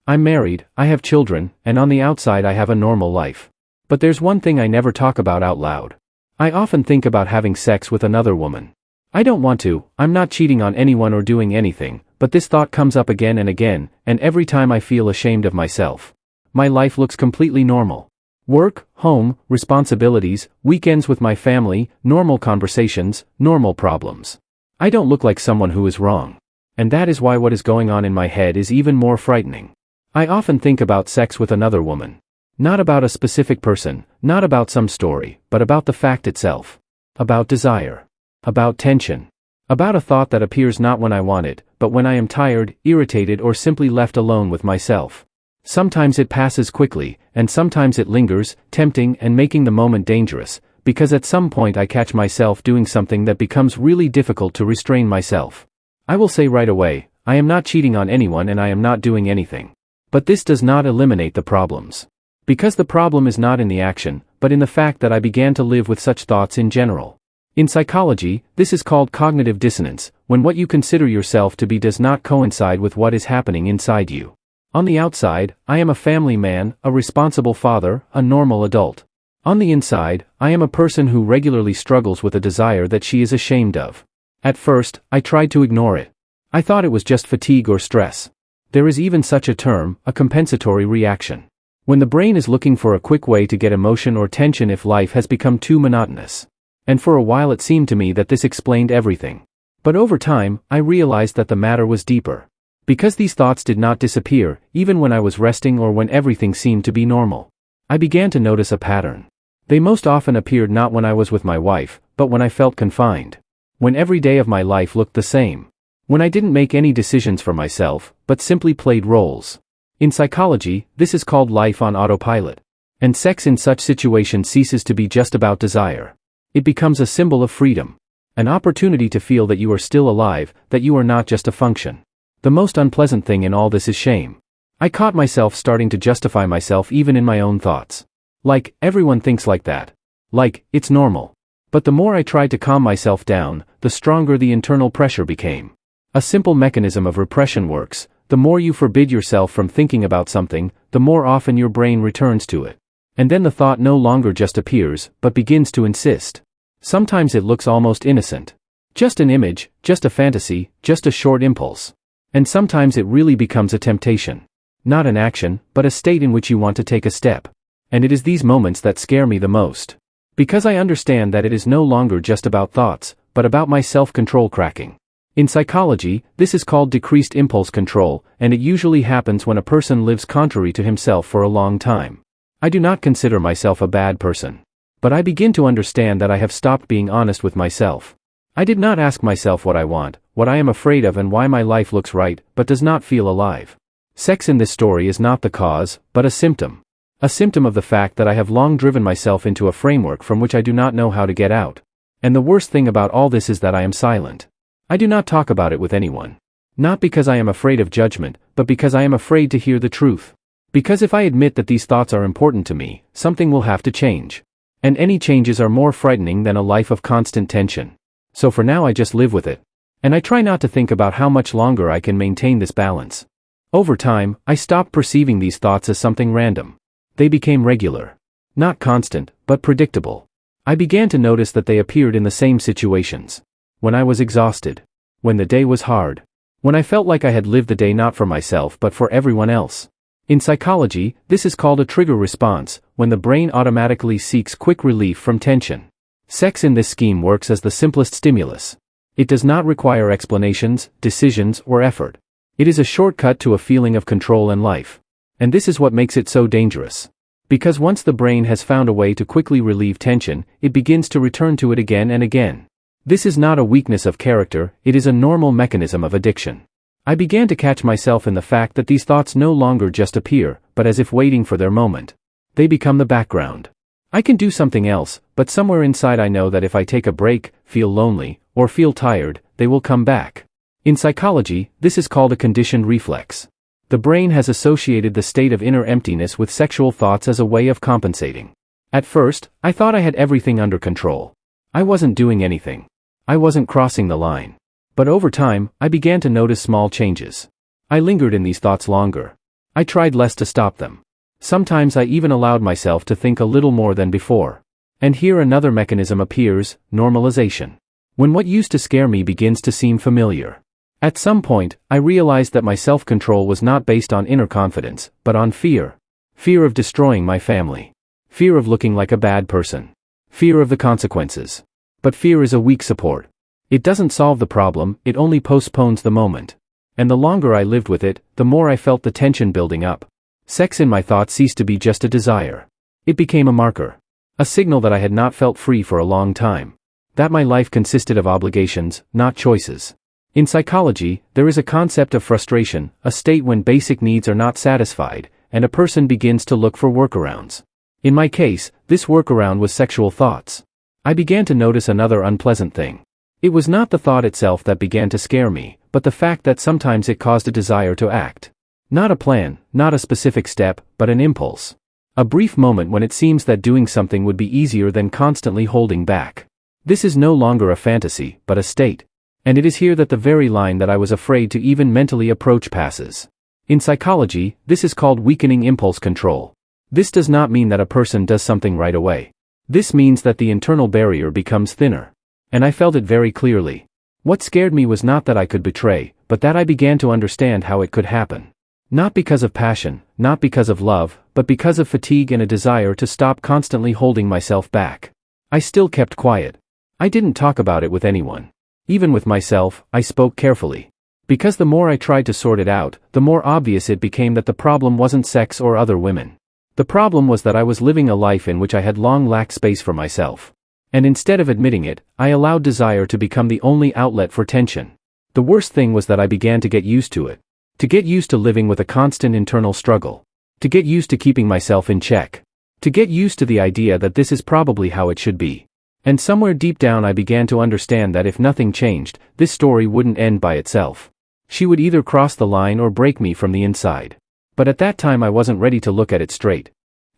I'm married, I have children, and on the outside I have a normal life. But there's one thing I never talk about out loud. I often think about having sex with another woman. I don't want to, I'm not cheating on anyone or doing anything, but this thought comes up again and again, and every time I feel ashamed of myself. My life looks completely normal. Work, home, responsibilities, weekends with my family, normal conversations, normal problems. I don't look like someone who is wrong. And that is why what is going on in my head is even more frightening. I often think about sex with another woman. Not about a specific person, not about some story, but about the fact itself. About desire. About tension. About a thought that appears not when I want it, but when I am tired, irritated, or simply left alone with myself. Sometimes it passes quickly, and sometimes it lingers, tempting and making the moment dangerous, because at some point I catch myself doing something that becomes really difficult to restrain myself. I will say right away, I am not cheating on anyone and I am not doing anything. But this does not eliminate the problems. Because the problem is not in the action, but in the fact that I began to live with such thoughts in general. In psychology, this is called cognitive dissonance, when what you consider yourself to be does not coincide with what is happening inside you. On the outside, I am a family man, a responsible father, a normal adult. On the inside, I am a person who regularly struggles with a desire that she is ashamed of. At first, I tried to ignore it. I thought it was just fatigue or stress. There is even such a term, a compensatory reaction. When the brain is looking for a quick way to get emotion or tension if life has become too monotonous. And for a while it seemed to me that this explained everything. But over time, I realized that the matter was deeper. Because these thoughts did not disappear, even when I was resting or when everything seemed to be normal. I began to notice a pattern. They most often appeared not when I was with my wife, but when I felt confined. When every day of my life looked the same. When I didn't make any decisions for myself, but simply played roles. In psychology, this is called life on autopilot. And sex in such situations ceases to be just about desire. It becomes a symbol of freedom. An opportunity to feel that you are still alive, that you are not just a function. The most unpleasant thing in all this is shame. I caught myself starting to justify myself even in my own thoughts. Like, everyone thinks like that. Like, it's normal. But the more I tried to calm myself down, the stronger the internal pressure became. A simple mechanism of repression works. The more you forbid yourself from thinking about something, the more often your brain returns to it. And then the thought no longer just appears, but begins to insist. Sometimes it looks almost innocent. Just an image, just a fantasy, just a short impulse. And sometimes it really becomes a temptation. Not an action, but a state in which you want to take a step. And it is these moments that scare me the most. Because I understand that it is no longer just about thoughts, but about my self-control cracking. In psychology, this is called decreased impulse control, and it usually happens when a person lives contrary to himself for a long time. I do not consider myself a bad person. But I begin to understand that I have stopped being honest with myself. I did not ask myself what I want, what I am afraid of and why my life looks right, but does not feel alive. Sex in this story is not the cause, but a symptom. A symptom of the fact that I have long driven myself into a framework from which I do not know how to get out. And the worst thing about all this is that I am silent. I do not talk about it with anyone. Not because I am afraid of judgment, but because I am afraid to hear the truth. Because if I admit that these thoughts are important to me, something will have to change. And any changes are more frightening than a life of constant tension. So for now I just live with it. And I try not to think about how much longer I can maintain this balance. Over time, I stopped perceiving these thoughts as something random. They became regular. Not constant, but predictable. I began to notice that they appeared in the same situations. When I was exhausted. When the day was hard. When I felt like I had lived the day not for myself but for everyone else. In psychology, this is called a trigger response, when the brain automatically seeks quick relief from tension. Sex in this scheme works as the simplest stimulus. It does not require explanations, decisions, or effort. It is a shortcut to a feeling of control in life. And this is what makes it so dangerous. Because once the brain has found a way to quickly relieve tension, it begins to return to it again and again. This is not a weakness of character, it is a normal mechanism of addiction. I began to catch myself in the fact that these thoughts no longer just appear, but as if waiting for their moment. They become the background. I can do something else, but somewhere inside I know that if I take a break, feel lonely, or feel tired, they will come back. In psychology, this is called a conditioned reflex. The brain has associated the state of inner emptiness with sexual thoughts as a way of compensating. At first, I thought I had everything under control. I wasn't doing anything. I wasn't crossing the line. But over time, I began to notice small changes. I lingered in these thoughts longer. I tried less to stop them. Sometimes I even allowed myself to think a little more than before. And here another mechanism appears: normalization. When what used to scare me begins to seem familiar. At some point, I realized that my self-control was not based on inner confidence, but on fear. Fear of destroying my family. Fear of looking like a bad person. Fear of the consequences. But fear is a weak support. It doesn't solve the problem, it only postpones the moment. And the longer I lived with it, the more I felt the tension building up. Sex in my thoughts ceased to be just a desire. It became a marker. A signal that I had not felt free for a long time. That my life consisted of obligations, not choices. In psychology, there is a concept of frustration, a state when basic needs are not satisfied, and a person begins to look for workarounds. In my case, this workaround was sexual thoughts. I began to notice another unpleasant thing. It was not the thought itself that began to scare me, but the fact that sometimes it caused a desire to act. Not a plan, not a specific step, but an impulse. A brief moment when it seems that doing something would be easier than constantly holding back. This is no longer a fantasy, but a state. And it is here that the very line that I was afraid to even mentally approach passes. In psychology, this is called weakening impulse control. This does not mean that a person does something right away. This means that the internal barrier becomes thinner. And I felt it very clearly. What scared me was not that I could betray, but that I began to understand how it could happen. Not because of passion, not because of love, but because of fatigue and a desire to stop constantly holding myself back. I still kept quiet. I didn't talk about it with anyone. Even with myself, I spoke carefully. Because the more I tried to sort it out, the more obvious it became that the problem wasn't sex or other women. The problem was that I was living a life in which I had long lacked space for myself. And instead of admitting it, I allowed desire to become the only outlet for tension. The worst thing was that I began to get used to it. To get used to living with a constant internal struggle. To get used to keeping myself in check. To get used to the idea that this is probably how it should be. And somewhere deep down I began to understand that if nothing changed, this story wouldn't end by itself. She would either cross the line or break me from the inside. But at that time I wasn't ready to look at it straight.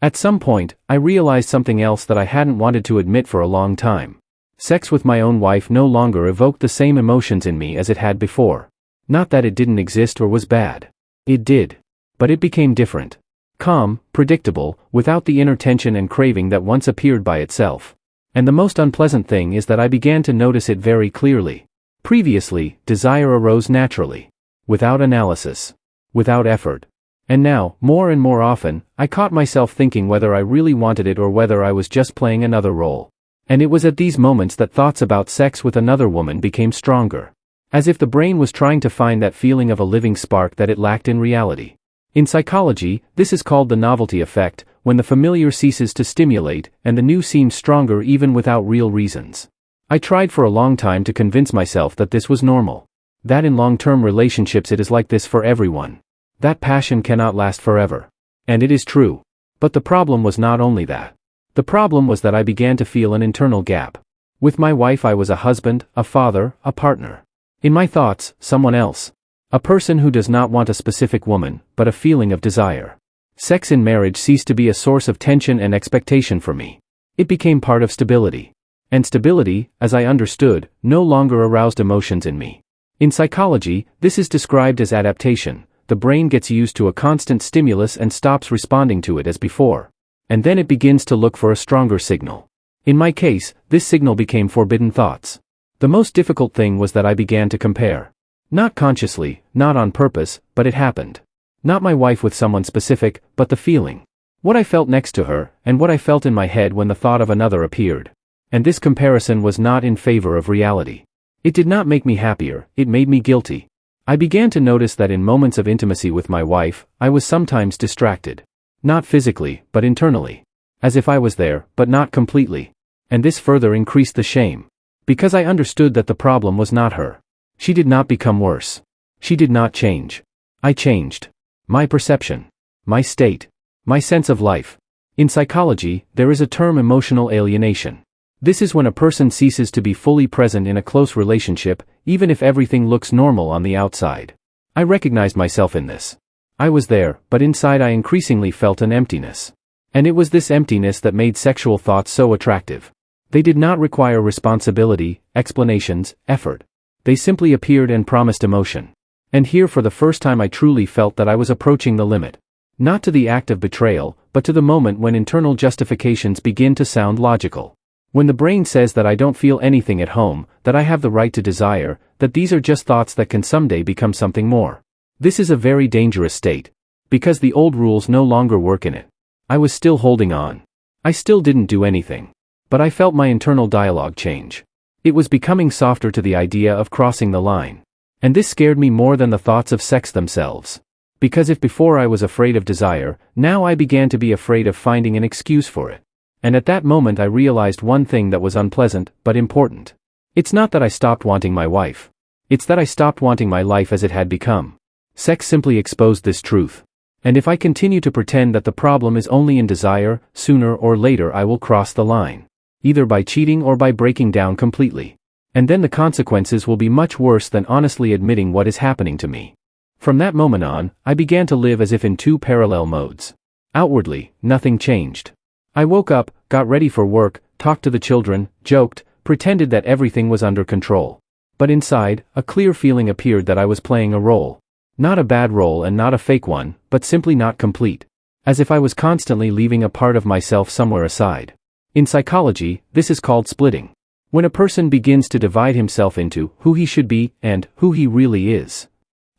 At some point, I realized something else that I hadn't wanted to admit for a long time. Sex with my own wife no longer evoked the same emotions in me as it had before. Not that it didn't exist or was bad. It did. But it became different. Calm, predictable, without the inner tension and craving that once appeared by itself. And the most unpleasant thing is that I began to notice it very clearly. Previously, desire arose naturally. Without analysis. Without effort. And now, more and more often, I caught myself thinking whether I really wanted it or whether I was just playing another role. And it was at these moments that thoughts about sex with another woman became stronger. As if the brain was trying to find that feeling of a living spark that it lacked in reality. In psychology, this is called the novelty effect, when the familiar ceases to stimulate, and the new seems stronger even without real reasons. I tried for a long time to convince myself that this was normal. That in long-term relationships it is like this for everyone. That passion cannot last forever. And it is true. But the problem was not only that. The problem was that I began to feel an internal gap. With my wife I was a husband, a father, a partner. In my thoughts, someone else. A person who does not want a specific woman, but a feeling of desire. Sex in marriage ceased to be a source of tension and expectation for me. It became part of stability. And stability, as I understood, no longer aroused emotions in me. In psychology, this is described as adaptation. The brain gets used to a constant stimulus and stops responding to it as before. And then it begins to look for a stronger signal. In my case, this signal became forbidden thoughts. The most difficult thing was that I began to compare. Not consciously, not on purpose, but it happened. Not my wife with someone specific, but the feeling. What I felt next to her, and what I felt in my head when the thought of another appeared. And this comparison was not in favor of reality. It did not make me happier, it made me guilty. I began to notice that in moments of intimacy with my wife, I was sometimes distracted. Not physically, but internally. As if I was there, but not completely. And this further increased the shame. Because I understood that the problem was not her. She did not become worse. She did not change. I changed. My perception. My state. My sense of life. In psychology, there is a term emotional alienation. This is when a person ceases to be fully present in a close relationship, even if everything looks normal on the outside. I recognized myself in this. I was there, but inside I increasingly felt an emptiness. And it was this emptiness that made sexual thoughts so attractive. They did not require responsibility, explanations, effort. They simply appeared and promised emotion. And here for the first time I truly felt that I was approaching the limit. Not to the act of betrayal, but to the moment when internal justifications begin to sound logical. When the brain says that I don't feel anything at home, that I have the right to desire, that these are just thoughts that can someday become something more. This is a very dangerous state. Because the old rules no longer work in it. I was still holding on. I still didn't do anything. But I felt my internal dialogue change. It was becoming softer to the idea of crossing the line. And this scared me more than the thoughts of sex themselves. Because if before I was afraid of desire, now I began to be afraid of finding an excuse for it. And at that moment I realized one thing that was unpleasant, but important. It's not that I stopped wanting my wife. It's that I stopped wanting my life as it had become. Sex simply exposed this truth. And if I continue to pretend that the problem is only in desire, sooner or later I will cross the line. Either by cheating or by breaking down completely. And then the consequences will be much worse than honestly admitting what is happening to me. From that moment on, I began to live as if in two parallel modes. Outwardly, nothing changed. I woke up, got ready for work, talked to the children, joked, pretended that everything was under control. But inside, a clear feeling appeared that I was playing a role. Not a bad role and not a fake one, but simply not complete. As if I was constantly leaving a part of myself somewhere aside. In psychology, this is called splitting. When a person begins to divide himself into who he should be and who he really is.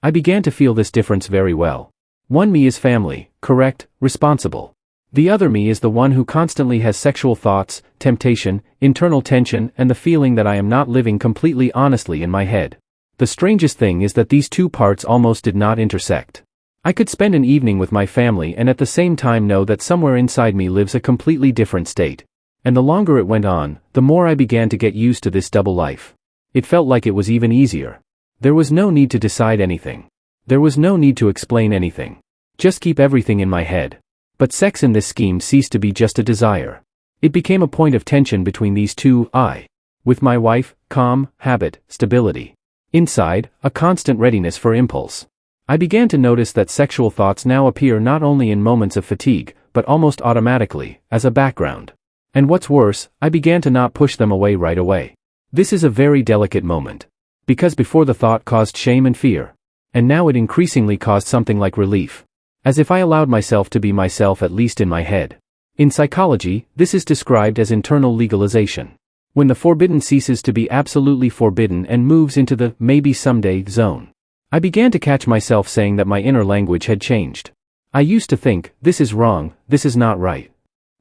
I began to feel this difference very well. One me is family, correct, responsible. The other me is the one who constantly has sexual thoughts, temptation, internal tension, and the feeling that I am not living completely honestly in my head. The strangest thing is that these two parts almost did not intersect. I could spend an evening with my family and at the same time know that somewhere inside me lives a completely different state. And the longer it went on, the more I began to get used to this double life. It felt like it was even easier. There was no need to decide anything. There was no need to explain anything. Just keep everything in my head. But sex in this scheme ceased to be just a desire. It became a point of tension between these two I. With my wife, calm, habit, stability. Inside, a constant readiness for impulse. I began to notice that sexual thoughts now appear not only in moments of fatigue, but almost automatically, as a background. And what's worse, I began to not push them away right away. This is a very delicate moment. Because before the thought caused shame and fear. And now it increasingly caused something like relief. As if I allowed myself to be myself at least in my head. In psychology, this is described as internal legalization. When the forbidden ceases to be absolutely forbidden and moves into the maybe someday zone. I began to catch myself saying that my inner language had changed. I used to think, this is wrong, this is not right.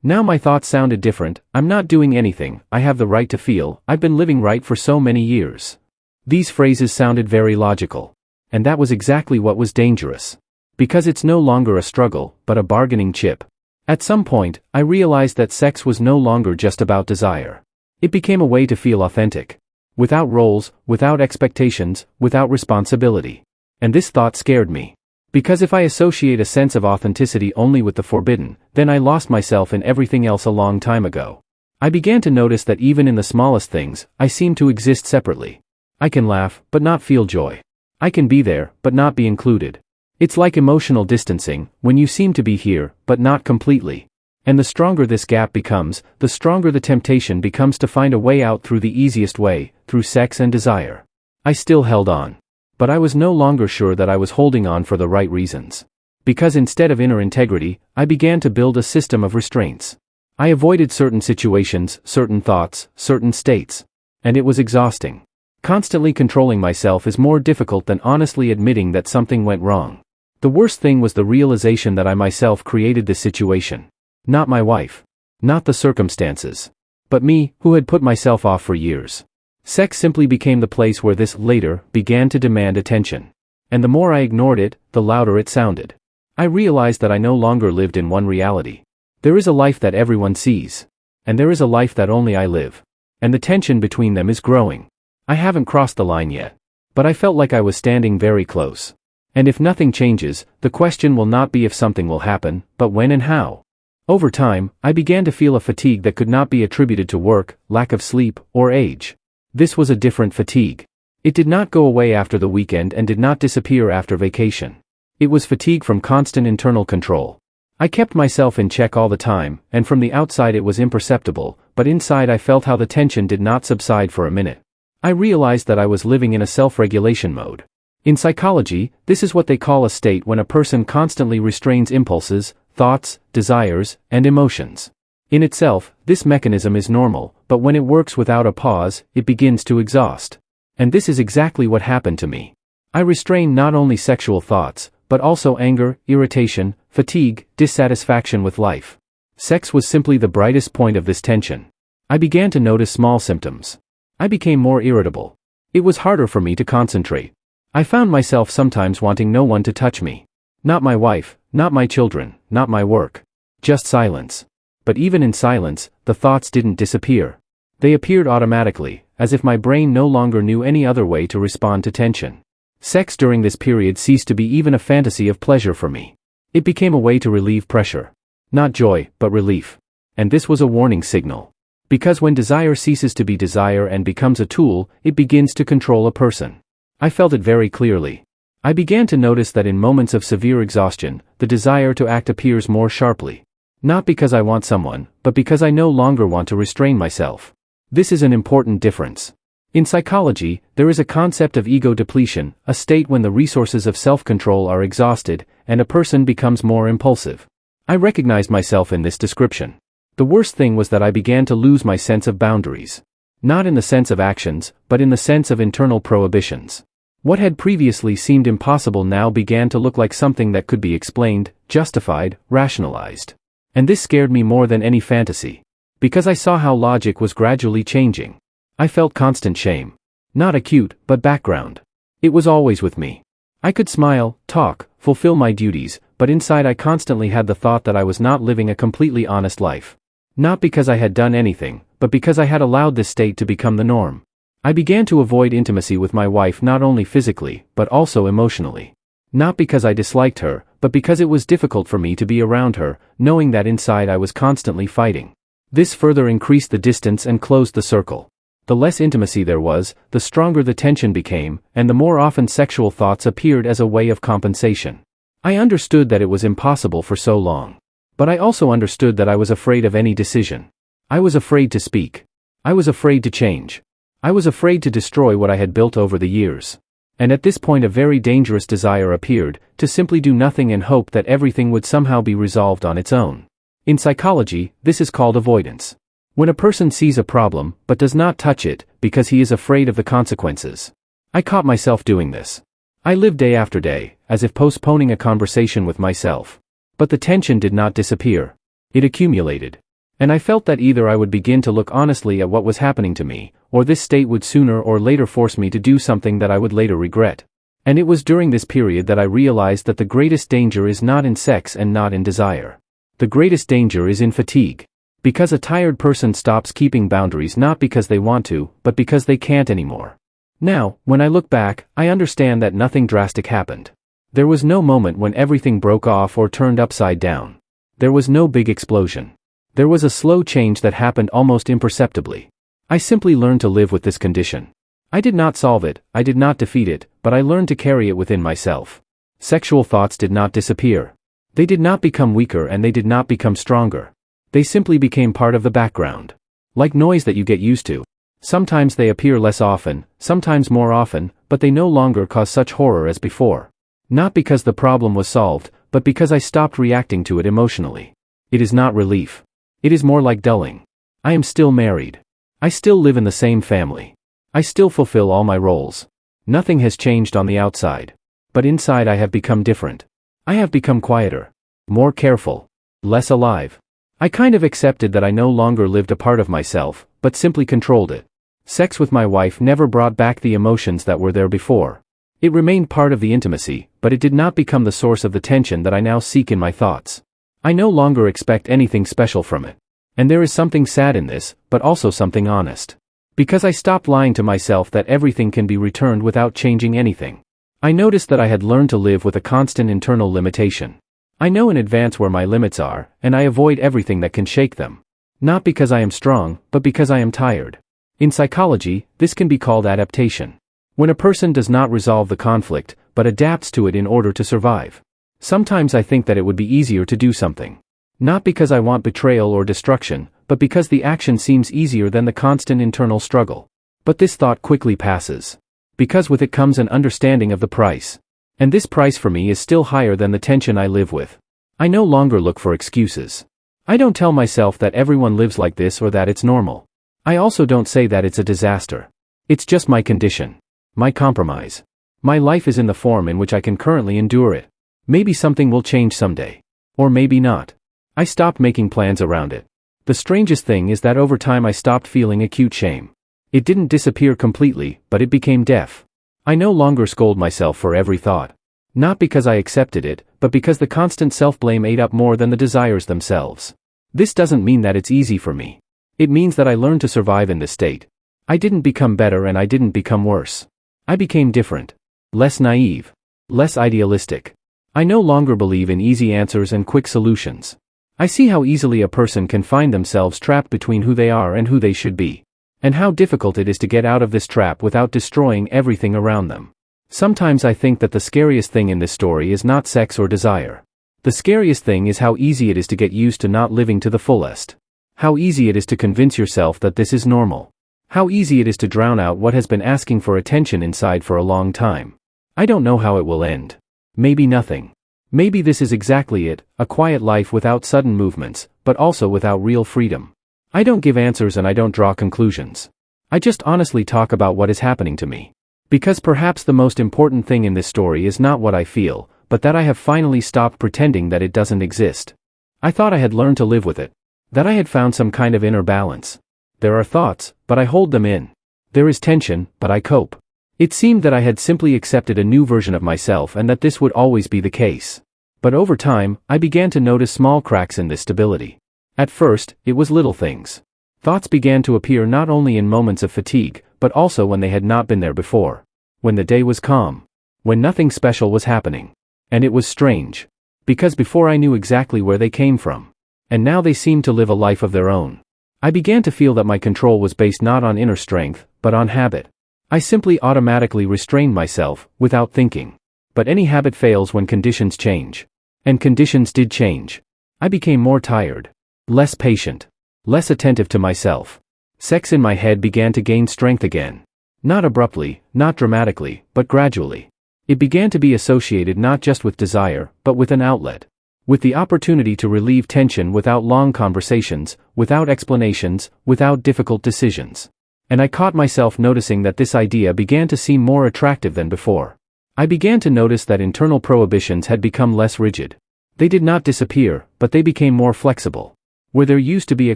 Now my thoughts sounded different, I'm not doing anything, I have the right to feel, I've been living right for so many years. These phrases sounded very logical. And that was exactly what was dangerous. Because it's no longer a struggle, but a bargaining chip. At some point, I realized that sex was no longer just about desire. It became a way to feel authentic. Without roles, without expectations, without responsibility. And this thought scared me. Because if I associate a sense of authenticity only with the forbidden, then I lost myself in everything else a long time ago. I began to notice that even in the smallest things, I seem to exist separately. I can laugh, but not feel joy. I can be there, but not be included. It's like emotional distancing, when you seem to be here, but not completely. And the stronger this gap becomes, the stronger the temptation becomes to find a way out through the easiest way, through sex and desire. I still held on. But I was no longer sure that I was holding on for the right reasons. Because instead of inner integrity, I began to build a system of restraints. I avoided certain situations, certain thoughts, certain states. And it was exhausting. Constantly controlling myself is more difficult than honestly admitting that something went wrong. The worst thing was the realization that I myself created this situation. Not my wife. Not the circumstances. But me, who had put myself off for years. Sex simply became the place where this later began to demand attention. And the more I ignored it, the louder it sounded. I realized that I no longer lived in one reality. There is a life that everyone sees. And there is a life that only I live. And the tension between them is growing. I haven't crossed the line yet. But I felt like I was standing very close. And if nothing changes, the question will not be if something will happen, but when and how. Over time, I began to feel a fatigue that could not be attributed to work, lack of sleep, or age. This was a different fatigue. It did not go away after the weekend and did not disappear after vacation. It was fatigue from constant internal control. I kept myself in check all the time, and from the outside it was imperceptible, but inside I felt how the tension did not subside for a minute. I realized that I was living in a self-regulation mode. In psychology, this is what they call a state when a person constantly restrains impulses, thoughts, desires, and emotions. In itself, this mechanism is normal, but when it works without a pause, it begins to exhaust. And this is exactly what happened to me. I restrained not only sexual thoughts, but also anger, irritation, fatigue, dissatisfaction with life. Sex was simply the brightest point of this tension. I began to notice small symptoms. I became more irritable. It was harder for me to concentrate. I found myself sometimes wanting no one to touch me. Not my wife, not my children, not my work. Just silence. But even in silence, the thoughts didn't disappear. They appeared automatically, as if my brain no longer knew any other way to respond to tension. Sex during this period ceased to be even a fantasy of pleasure for me. It became a way to relieve pressure. Not joy, but relief. And this was a warning signal. Because when desire ceases to be desire and becomes a tool, it begins to control a person. I felt it very clearly. I began to notice that in moments of severe exhaustion, the desire to act appears more sharply. Not because I want someone, but because I no longer want to restrain myself. This is an important difference. In psychology, there is a concept of ego depletion, a state when the resources of self-control are exhausted, and a person becomes more impulsive. I recognized myself in this description. The worst thing was that I began to lose my sense of boundaries. Not in the sense of actions, but in the sense of internal prohibitions. What had previously seemed impossible now began to look like something that could be explained, justified, rationalized. And this scared me more than any fantasy. Because I saw how logic was gradually changing. I felt constant shame. Not acute, but background. It was always with me. I could smile, talk, fulfill my duties, but inside I constantly had the thought that I was not living a completely honest life. Not because I had done anything, but because I had allowed this state to become the norm. I began to avoid intimacy with my wife not only physically, but also emotionally. Not because I disliked her, but because it was difficult for me to be around her, knowing that inside I was constantly fighting. This further increased the distance and closed the circle. The less intimacy there was, the stronger the tension became, and the more often sexual thoughts appeared as a way of compensation. I understood that it was impossible for so long. But I also understood that I was afraid of any decision. I was afraid to speak. I was afraid to change. I was afraid to destroy what I had built over the years. And at this point a very dangerous desire appeared, to simply do nothing and hope that everything would somehow be resolved on its own. In psychology, this is called avoidance. When a person sees a problem, but does not touch it, because he is afraid of the consequences. I caught myself doing this. I lived day after day, as if postponing a conversation with myself. But the tension did not disappear. It accumulated. And I felt that either I would begin to look honestly at what was happening to me, or this state would sooner or later force me to do something that I would later regret. And it was during this period that I realized that the greatest danger is not in sex and not in desire. The greatest danger is in fatigue. Because a tired person stops keeping boundaries not because they want to, but because they can't anymore. Now, when I look back, I understand that nothing drastic happened. There was no moment when everything broke off or turned upside down. There was no big explosion. There was a slow change that happened almost imperceptibly. I simply learned to live with this condition. I did not solve it, I did not defeat it, but I learned to carry it within myself. Sexual thoughts did not disappear. They did not become weaker and they did not become stronger. They simply became part of the background. Like noise that you get used to. Sometimes they appear less often, sometimes more often, but they no longer cause such horror as before. Not because the problem was solved, but because I stopped reacting to it emotionally. It is not relief. It is more like dulling. I am still married. I still live in the same family. I still fulfill all my roles. Nothing has changed on the outside. But inside I have become different. I have become quieter. More careful. Less alive. I kind of accepted that I no longer lived a part of myself, but simply controlled it. Sex with my wife never brought back the emotions that were there before. It remained part of the intimacy, but it did not become the source of the tension that I now seek in my thoughts. I no longer expect anything special from it. And there is something sad in this, but also something honest. Because I stopped lying to myself that everything can be returned without changing anything. I noticed that I had learned to live with a constant internal limitation. I know in advance where my limits are, and I avoid everything that can shake them. Not because I am strong, but because I am tired. In psychology, this can be called adaptation. When a person does not resolve the conflict, but adapts to it in order to survive. Sometimes I think that it would be easier to do something. Not because I want betrayal or destruction, but because the action seems easier than the constant internal struggle. But this thought quickly passes. Because with it comes an understanding of the price. And this price for me is still higher than the tension I live with. I no longer look for excuses. I don't tell myself that everyone lives like this or that it's normal. I also don't say that it's a disaster. It's just my condition. My compromise. My life is in the form in which I can currently endure it. Maybe something will change someday. Or maybe not. I stopped making plans around it. The strangest thing is that over time I stopped feeling acute shame. It didn't disappear completely, but it became deaf. I no longer scold myself for every thought. Not because I accepted it, but because the constant self-blame ate up more than the desires themselves. This doesn't mean that it's easy for me. It means that I learned to survive in this state. I didn't become better and I didn't become worse. I became different. Less naive. Less idealistic. I no longer believe in easy answers and quick solutions. I see how easily a person can find themselves trapped between who they are and who they should be. And how difficult it is to get out of this trap without destroying everything around them. Sometimes I think that the scariest thing in this story is not sex or desire. The scariest thing is how easy it is to get used to not living to the fullest. How easy it is to convince yourself that this is normal. How easy it is to drown out what has been asking for attention inside for a long time. I don't know how it will end. Maybe nothing. Maybe this is exactly it, a quiet life without sudden movements, but also without real freedom. I don't give answers and I don't draw conclusions. I just honestly talk about what is happening to me. Because perhaps the most important thing in this story is not what I feel, but that I have finally stopped pretending that it doesn't exist. I thought I had learned to live with it. That I had found some kind of inner balance. There are thoughts, but I hold them in. There is tension, but I cope. It seemed that I had simply accepted a new version of myself and that this would always be the case. But over time, I began to notice small cracks in this stability. At first, it was little things. Thoughts began to appear not only in moments of fatigue, but also when they had not been there before. When the day was calm. When nothing special was happening. And it was strange. Because before I knew exactly where they came from. And now they seemed to live a life of their own. I began to feel that my control was based not on inner strength, but on habit. I simply automatically restrained myself, without thinking. But any habit fails when conditions change. And conditions did change. I became more tired. Less patient. Less attentive to myself. Sex in my head began to gain strength again. Not abruptly, not dramatically, but gradually. It began to be associated not just with desire, but with an outlet. With the opportunity to relieve tension without long conversations, without explanations, without difficult decisions. And I caught myself noticing that this idea began to seem more attractive than before. I began to notice that internal prohibitions had become less rigid. They did not disappear, but they became more flexible. Where there used to be a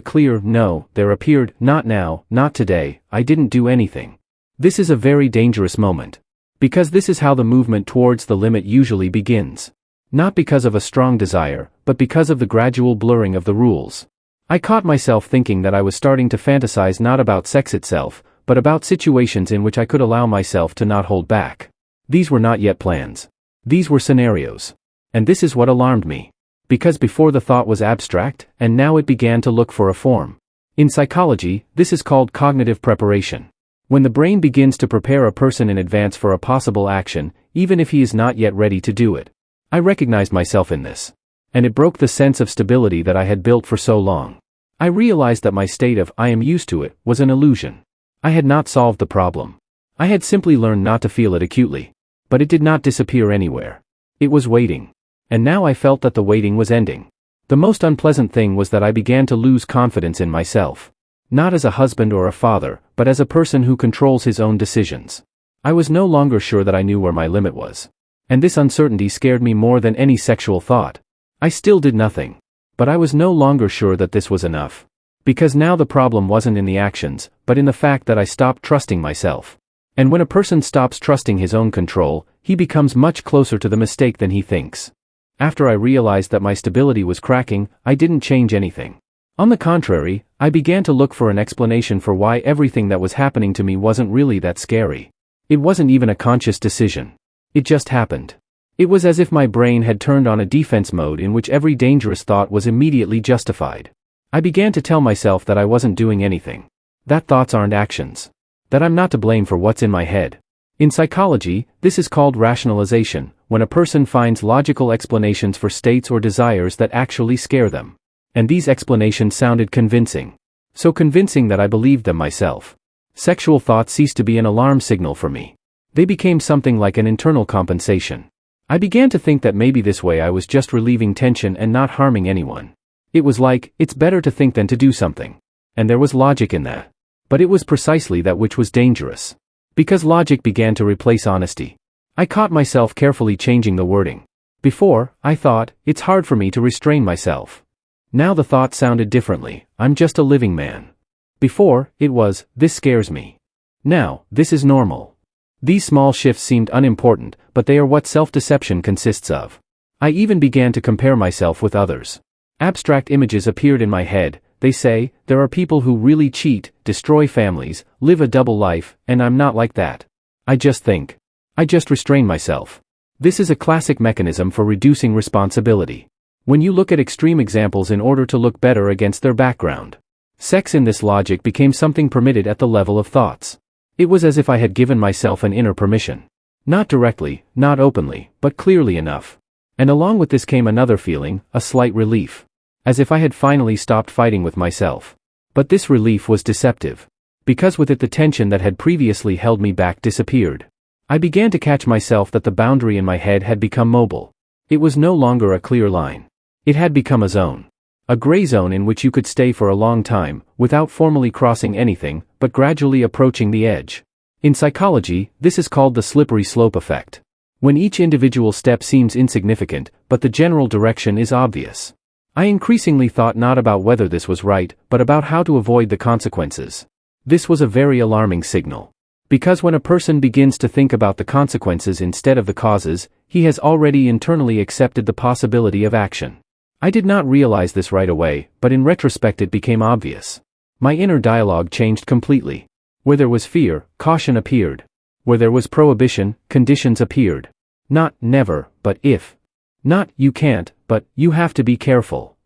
clear no, there appeared, not now, not today, I didn't do anything. This is a very dangerous moment. Because this is how the movement towards the limit usually begins. Not because of a strong desire, but because of the gradual blurring of the rules. I caught myself thinking that I was starting to fantasize not about sex itself, but about situations in which I could allow myself to not hold back. These were not yet plans. These were scenarios. And this is what alarmed me. Because before the thought was abstract, and now it began to look for a form. In psychology, this is called cognitive preparation. When the brain begins to prepare a person in advance for a possible action, even if he is not yet ready to do it. I recognized myself in this. And it broke the sense of stability that I had built for so long. I realized that my state of "I am used to it" was an illusion. I had not solved the problem. I had simply learned not to feel it acutely. But it did not disappear anywhere. It was waiting. And now I felt that the waiting was ending. The most unpleasant thing was that I began to lose confidence in myself. Not as a husband or a father, but as a person who controls his own decisions. I was no longer sure that I knew where my limit was. And this uncertainty scared me more than any sexual thought. I still did nothing. But I was no longer sure that this was enough. Because now the problem wasn't in the actions, but in the fact that I stopped trusting myself. And when a person stops trusting his own control, he becomes much closer to the mistake than he thinks. After I realized that my stability was cracking, I didn't change anything. On the contrary, I began to look for an explanation for why everything that was happening to me wasn't really that scary. It wasn't even a conscious decision. It just happened. It was as if my brain had turned on a defense mode in which every dangerous thought was immediately justified. I began to tell myself that I wasn't doing anything. That thoughts aren't actions. That I'm not to blame for what's in my head. In psychology, this is called rationalization, when a person finds logical explanations for states or desires that actually scare them. And these explanations sounded convincing. So convincing that I believed them myself. Sexual thought ceased to be an alarm signal for me. They became something like an internal compensation. I began to think that maybe this way I was just relieving tension and not harming anyone. It was like, it's better to think than to do something. And there was logic in that. But it was precisely that which was dangerous. Because logic began to replace honesty. I caught myself carefully changing the wording. Before, I thought, it's hard for me to restrain myself. Now the thought sounded differently, I'm just a living man. Before, it was, this scares me. Now, this is normal. These small shifts seemed unimportant, but they are what self-deception consists of. I even began to compare myself with others. Abstract images appeared in my head. They say, there are people who really cheat, destroy families, live a double life, and I'm not like that. I just think. I just restrain myself. This is a classic mechanism for reducing responsibility. When you look at extreme examples in order to look better against their background. Sex in this logic became something permitted at the level of thoughts. It was as if I had given myself an inner permission. Not directly, not openly, but clearly enough. And along with this came another feeling, a slight relief. As if I had finally stopped fighting with myself. But this relief was deceptive. Because with it the tension that had previously held me back disappeared. I began to catch myself that the boundary in my head had become mobile. It was no longer a clear line. It had become a zone. A gray zone in which you could stay for a long time, without formally crossing anything, but gradually approaching the edge. In psychology, this is called the slippery slope effect. When each individual step seems insignificant, but the general direction is obvious. I increasingly thought not about whether this was right, but about how to avoid the consequences. This was a very alarming signal. Because when a person begins to think about the consequences instead of the causes, he has already internally accepted the possibility of action. I did not realize this right away, but in retrospect it became obvious. My inner dialogue changed completely. Where there was fear, caution appeared. Where there was prohibition, conditions appeared. Not never, but if. Not you can't, but you have to be careful.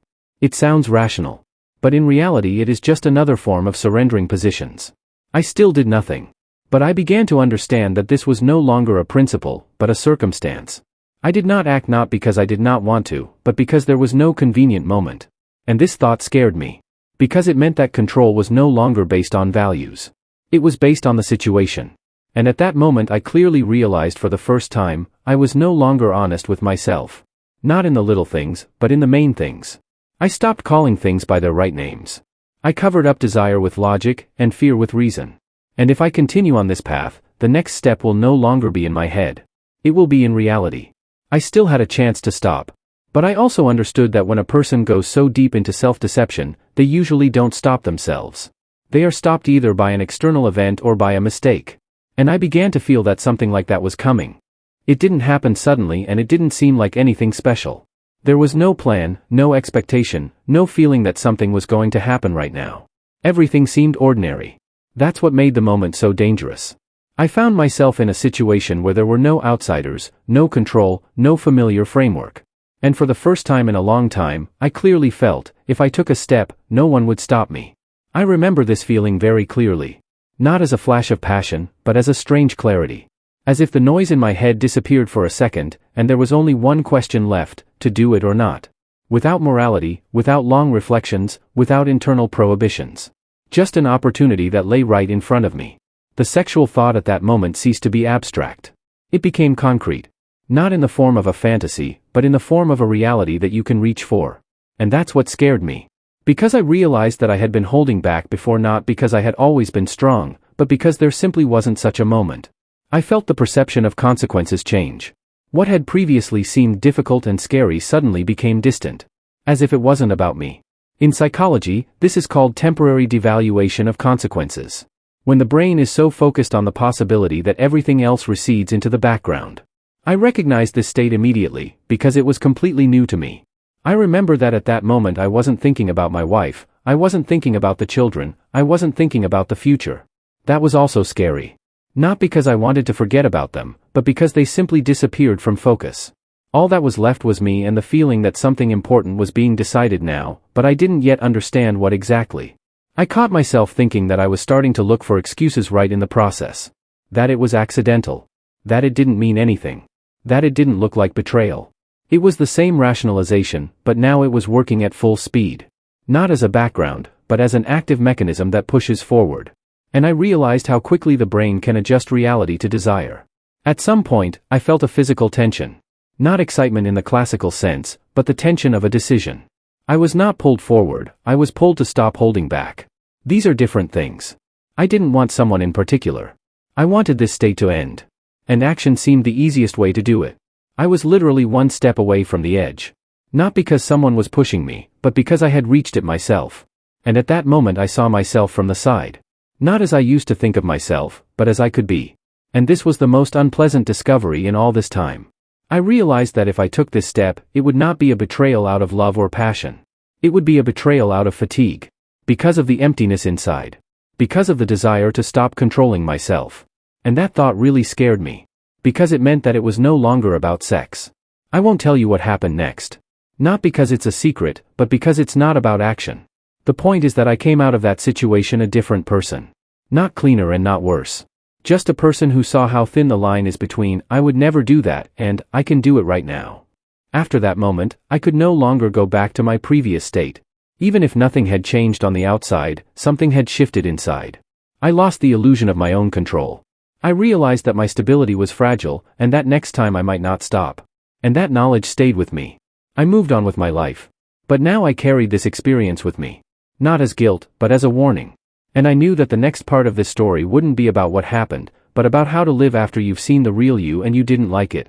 It sounds rational. But in reality it is just another form of surrendering positions. I still did nothing. But I began to understand that this was no longer a principle, but a circumstance. I did not act not because I did not want to, but because there was no convenient moment. And this thought scared me. Because it meant that control was no longer based on values. It was based on the situation. And at that moment I clearly realized for the first time, I was no longer honest with myself. Not in the little things, but in the main things. I stopped calling things by their right names. I covered up desire with logic, and fear with reason. And if I continue on this path, the next step will no longer be in my head. It will be in reality. I still had a chance to stop. But I also understood that when a person goes so deep into self-deception, they usually don't stop themselves. They are stopped either by an external event or by a mistake. And I began to feel that something like that was coming. It didn't happen suddenly and it didn't seem like anything special. There was no plan, no expectation, no feeling that something was going to happen right now. Everything seemed ordinary. That's what made the moment so dangerous. I found myself in a situation where there were no outsiders, no control, no familiar framework. And for the first time in a long time, I clearly felt, if I took a step, no one would stop me. I remember this feeling very clearly. Not as a flash of passion, but as a strange clarity. As if the noise in my head disappeared for a second, and there was only one question left, to do it or not. Without morality, without long reflections, without internal prohibitions. Just an opportunity that lay right in front of me. The sexual thought at that moment ceased to be abstract. It became concrete. Not in the form of a fantasy, but in the form of a reality that you can reach for. And that's what scared me. Because I realized that I had been holding back before, not because I had always been strong, but because there simply wasn't such a moment. I felt the perception of consequences change. What had previously seemed difficult and scary suddenly became distant. As if it wasn't about me. In psychology, this is called temporary devaluation of consequences. When the brain is so focused on the possibility that everything else recedes into the background. I recognized this state immediately, because it was completely new to me. I remember that at that moment I wasn't thinking about my wife, I wasn't thinking about the children, I wasn't thinking about the future. That was also scary. Not because I wanted to forget about them, but because they simply disappeared from focus. All that was left was me and the feeling that something important was being decided now, but I didn't yet understand what exactly. I caught myself thinking that I was starting to look for excuses right in the process. That it was accidental. That it didn't mean anything. That it didn't look like betrayal. It was the same rationalization, but now it was working at full speed. Not as a background, but as an active mechanism that pushes forward. And I realized how quickly the brain can adjust reality to desire. At some point, I felt a physical tension. Not excitement in the classical sense, but the tension of a decision. I was not pulled forward, I was pulled to stop holding back. These are different things. I didn't want someone in particular. I wanted this state to end. And action seemed the easiest way to do it. I was literally one step away from the edge. Not because someone was pushing me, but because I had reached it myself. And at that moment I saw myself from the side. Not as I used to think of myself, but as I could be. And this was the most unpleasant discovery in all this time. I realized that if I took this step, it would not be a betrayal out of love or passion. It would be a betrayal out of fatigue. Because of the emptiness inside. Because of the desire to stop controlling myself. And that thought really scared me. Because it meant that it was no longer about sex. I won't tell you what happened next. Not because it's a secret, but because it's not about action. The point is that I came out of that situation a different person. Not cleaner and not worse. Just a person who saw how thin the line is between "I would never do that" and "I can do it right now." After that moment, I could no longer go back to my previous state. Even if nothing had changed on the outside, something had shifted inside. I lost the illusion of my own control. I realized that my stability was fragile, and that next time I might not stop. And that knowledge stayed with me. I moved on with my life. But now I carried this experience with me. Not as guilt, but as a warning. And I knew that the next part of this story wouldn't be about what happened, but about how to live after you've seen the real you and you didn't like it.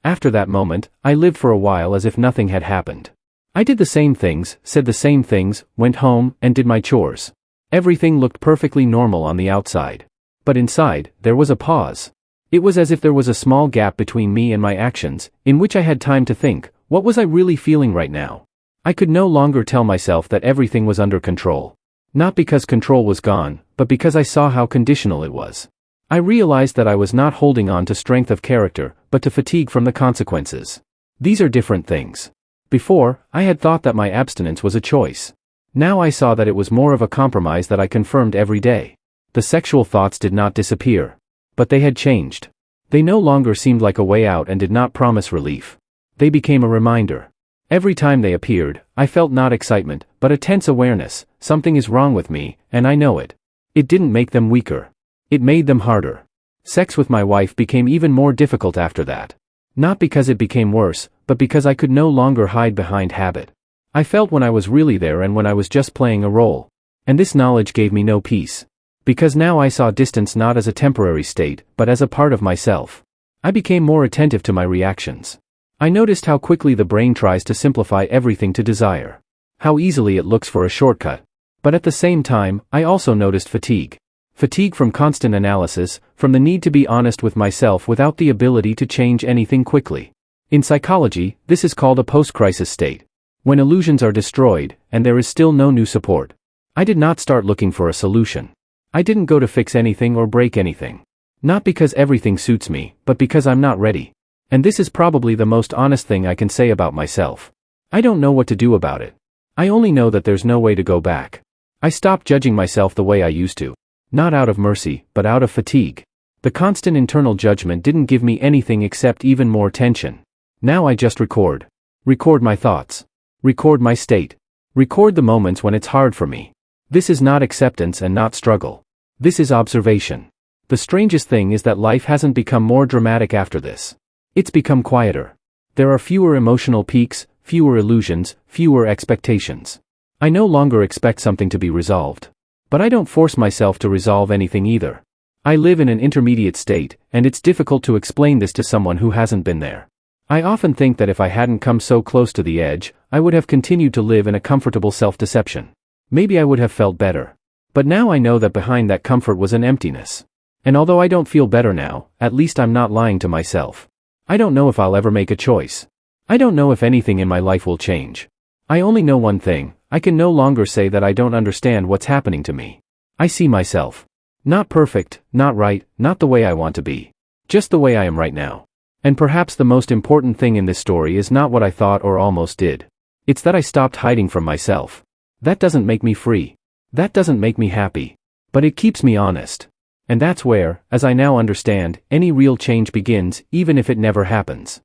After that moment, I lived for a while as if nothing had happened. I did the same things, said the same things, went home, and did my chores. Everything looked perfectly normal on the outside. But inside, there was a pause. It was as if there was a small gap between me and my actions, in which I had time to think, what was I really feeling right now? I could no longer tell myself that everything was under control. Not because control was gone, but because I saw how conditional it was. I realized that I was not holding on to strength of character, but to fatigue from the consequences. These are different things. Before, I had thought that my abstinence was a choice. Now I saw that it was more of a compromise that I confirmed every day. The sexual thoughts did not disappear. But they had changed. They no longer seemed like a way out and did not promise relief. They became a reminder. Every time they appeared, I felt not excitement, but a tense awareness, something is wrong with me, and I know it. It didn't make them weaker. It made them harder. Sex with my wife became even more difficult after that. Not because it became worse, but because I could no longer hide behind habit. I felt when I was really there and when I was just playing a role. And this knowledge gave me no peace. Because now I saw distance not as a temporary state, but as a part of myself. I became more attentive to my reactions. I noticed how quickly the brain tries to simplify everything to desire. How easily it looks for a shortcut. But at the same time, I also noticed fatigue. Fatigue from constant analysis, from the need to be honest with myself without the ability to change anything quickly. In psychology, this is called a post-crisis state. When illusions are destroyed, and there is still no new support. I did not start looking for a solution. I didn't go to fix anything or break anything. Not because everything suits me, but because I'm not ready. And this is probably the most honest thing I can say about myself. I don't know what to do about it. I only know that there's no way to go back. I stopped judging myself the way I used to. Not out of mercy, but out of fatigue. The constant internal judgment didn't give me anything except even more tension. Now I just record. Record my thoughts. Record my state. Record the moments when it's hard for me. This is not acceptance and not struggle. This is observation. The strangest thing is that life hasn't become more dramatic after this. It's become quieter. There are fewer emotional peaks, fewer illusions, fewer expectations. I no longer expect something to be resolved. But I don't force myself to resolve anything either. I live in an intermediate state, and it's difficult to explain this to someone who hasn't been there. I often think that if I hadn't come so close to the edge, I would have continued to live in a comfortable self-deception. Maybe I would have felt better. But now I know that behind that comfort was an emptiness. And although I don't feel better now, at least I'm not lying to myself. I don't know if I'll ever make a choice. I don't know if anything in my life will change. I only know one thing, I can no longer say that I don't understand what's happening to me. I see myself. Not perfect, not right, not the way I want to be. Just the way I am right now. And perhaps the most important thing in this story is not what I thought or almost did. It's that I stopped hiding from myself. That doesn't make me free. That doesn't make me happy. But it keeps me honest. And that's where, as I now understand, any real change begins, even if it never happens.